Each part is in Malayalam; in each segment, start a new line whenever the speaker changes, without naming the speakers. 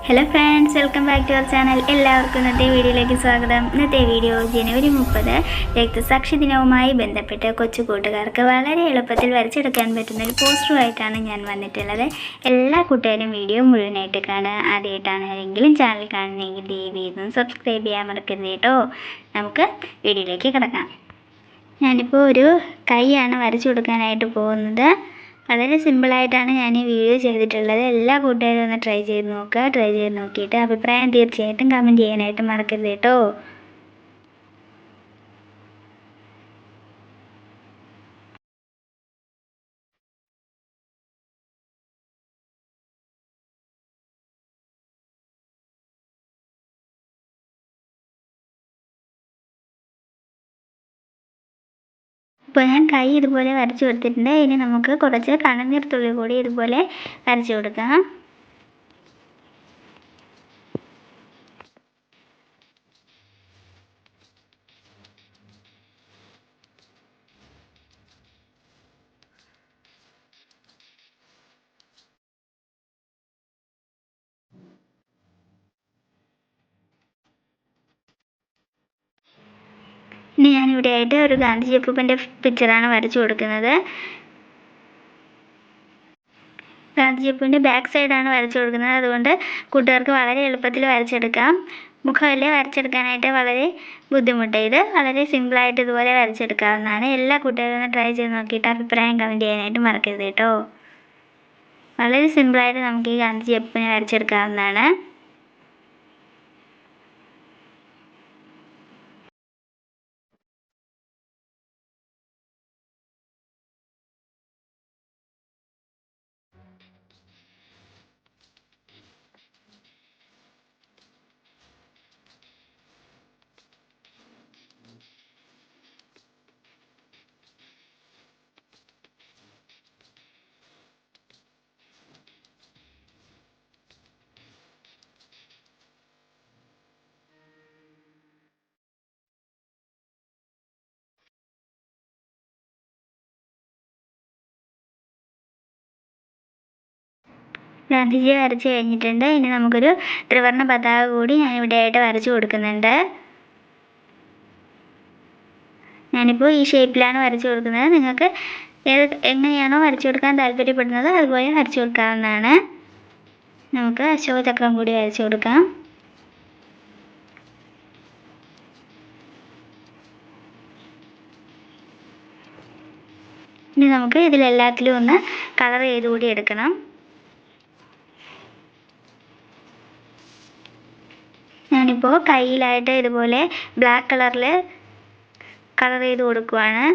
Hello friends, welcome back to our channel. എല്ലാവർക്കും ഇന്നത്തെ വീഡിയോയിലേക്ക് സ്വാഗതം. ഇന്നത്തെ വീഡിയോ ജനുവരി 30 രക്തസാക്ഷി ദിനവുമായി ബന്ധപ്പെട്ട് കൊച്ചു കൂട്ടുകാർക്ക് വളരെ എളുപ്പത്തിൽ വരച്ചെടുക്കാൻ പറ്റുന്ന ഒരു പോസ്റ്ററുമായിട്ടാണ് ഞാൻ വന്നിട്ടുള്ളത്. എല്ലാ കൂട്ടുകാരും വീഡിയോ മുഴുവനായിട്ട് കാണുക. ആദ്യമായിട്ടാണ് ആരെങ്കിലും ചാനൽ കാണുന്നതെങ്കിൽ ദയവായി സബ്സ്ക്രൈബ് ചെയ്യാൻ മറക്കരുത് കേട്ടോ. നമുക്ക് വീഡിയോയിലേക്ക് കിടക്കാം. ഞാനിപ്പോൾ ഒരു കൈയാണ് വരച്ചു കൊടുക്കാനായിട്ട് പോകുന്നത്. വളരെ സിമ്പിളായിട്ടാണ് ഞാൻ ഈ വീഡിയോ ചെയ്തിട്ടുള്ളത്. എല്ലാ കൂട്ടുകാരും ഒന്ന് ട്രൈ ചെയ്ത് നോക്കുക. ട്രൈ ചെയ്ത് നോക്കിയിട്ട് അഭിപ്രായം തീർച്ചയായിട്ടും കമൻറ്റ് ചെയ്യാനായിട്ട് മറക്കരുത് കേട്ടോ. ഇപ്പോൾ ഞാൻ കൈ ഇതുപോലെ വരച്ചു കൊടുത്തിട്ടുണ്ട്. ഇനി നമുക്ക് കുറച്ച് കണ്ണുനീർ തുള്ളി കൂടി ഇതുപോലെ വരച്ചു കൊടുക്കാം. ഇനി ഞാനിവിടെ ആയിട്ട് ഒരു ഗാന്ധിജി അപ്പൂപ്പൻ്റെ പിക്ചറാണ് വരച്ചു കൊടുക്കുന്നത്. ഗാന്ധിജി അപ്പൂവിൻ്റെ ബാക്ക് സൈഡാണ് വരച്ചു കൊടുക്കുന്നത്. അതുകൊണ്ട് കൂട്ടുകാർക്ക് വളരെ എളുപ്പത്തിൽ വരച്ചെടുക്കാം. മുഖമല്ലേ വരച്ചെടുക്കാനായിട്ട് വളരെ ബുദ്ധിമുട്ട്. ഇത് വളരെ സിമ്പിളായിട്ട് ഇതുപോലെ വരച്ചെടുക്കാവുന്നതാണ്. എല്ലാ കൂട്ടുകാരും ഒന്ന് ട്രൈ ചെയ്ത് നോക്കിയിട്ട് അഭിപ്രായം കമൻറ്റ് ചെയ്യാനായിട്ട് മറക്കരുത് കേട്ടോ. വളരെ സിമ്പിളായിട്ട് നമുക്ക് ഈ ഗാന്ധിജി അപ്പൂവിനെ വരച്ചെടുക്കാവുന്നതാണ്. ഗാന്ധിജിയെ വരച്ച് കഴിഞ്ഞിട്ടുണ്ട്. ഇനി നമുക്കൊരു ത്രിവർണ്ണ പതാക കൂടി ഞാൻ ഇവിടെയായിട്ട് വരച്ചു കൊടുക്കുന്നുണ്ട്. ഞാനിപ്പോൾ ഈ ഷേപ്പിലാണ് വരച്ചു കൊടുക്കുന്നത്. നിങ്ങൾക്ക് എങ്ങനെയാണോ വരച്ചു കൊടുക്കാൻ താല്പര്യപ്പെടുന്നത് അതുപോലെ വരച്ചു കൊടുക്കാവുന്നതാണ്. നമുക്ക് അശോകചക്രം കൂടി വരച്ചു കൊടുക്കാം. ഇനി നമുക്ക് ഇതിലെല്ലാത്തിലും ഒന്ന് കളർ ചെയ്തുകൂടി എടുക്കണം. ഞാനിപ്പോൾ കയ്യിലായിട്ട് ഇതുപോലെ ബ്ലാക്ക് കളറിൽ കളർ ചെയ്ത് കൊടുക്കുവാണ്.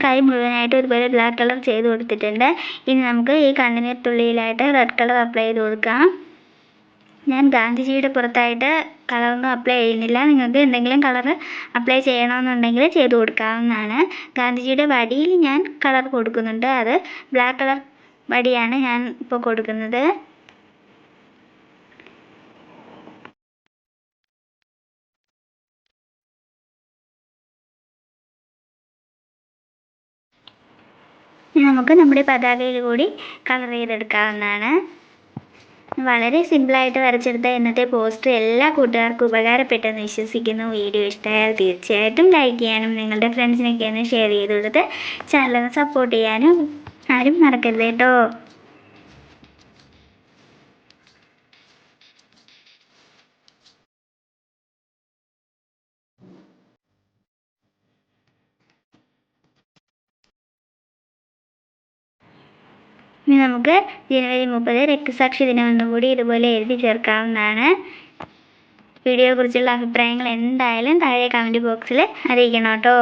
കൈ മുഴുവനായിട്ട് ഇതുപോലെ ബ്ലാക്ക് കളർ ചെയ്ത് കൊടുത്തിട്ടുണ്ട്. ഇനി നമുക്ക് ഈ കണ്ണുനീർ തുള്ളിയിലായിട്ട് റെഡ് കളർ അപ്ലൈ ചെയ്ത് കൊടുക്കാം. ഞാൻ ഗാന്ധിജിയുടെ പുറത്തായിട്ട് കളറൊന്നും അപ്ലൈ ചെയ്യുന്നില്ല. നിങ്ങൾക്ക് എന്തെങ്കിലും കളർ അപ്ലൈ ചെയ്യണമെന്നുണ്ടെങ്കിൽ ചെയ്ത് കൊടുക്കാവുന്നതാണ്. ഗാന്ധിജിയുടെ വടിയിൽ ഞാൻ കളർ കൊടുക്കുന്നുണ്ട്. അത് ബ്ലാക്ക് കളർ വടിയാണ് ഞാൻ ഇപ്പോൾ കൊടുക്കുന്നത്. നമുക്ക് നമ്മുടെ പതാകയിൽ കൂടി കളർ ചെയ്തെടുക്കാവുന്നതാണ്. വളരെ സിമ്പിളായിട്ട് വരച്ചെടുത്ത ഇന്നത്തെ പോസ്റ്റർ എല്ലാ കൂട്ടുകാർക്കും ഉപകാരപ്പെട്ടെന്ന് വിശ്വസിക്കുന്നു. വീഡിയോ ഇഷ്ടമായാൽ തീർച്ചയായിട്ടും ലൈക്ക് ചെയ്യാനും നിങ്ങളുടെ ഫ്രണ്ട്സിനൊക്കെ ഒന്ന് ഷെയർ ചെയ്ത് കൊടുത്ത് ചാനൽ സപ്പോർട്ട് ചെയ്യാനും ആരും മറക്കരുത് കേട്ടോ. ഇനി നമുക്ക് ജനുവരി 30 രക്തസാക്ഷി ദിനമെന്നും കൂടി ഇതുപോലെ എഴുതി ചേർക്കാവുന്നതാണ്. വീഡിയോയെക്കുറിച്ചുള്ള അഭിപ്രായങ്ങൾ എന്തായാലും താഴെ കമൻറ്റ് ബോക്സിൽ അറിയിക്കണം കേട്ടോ.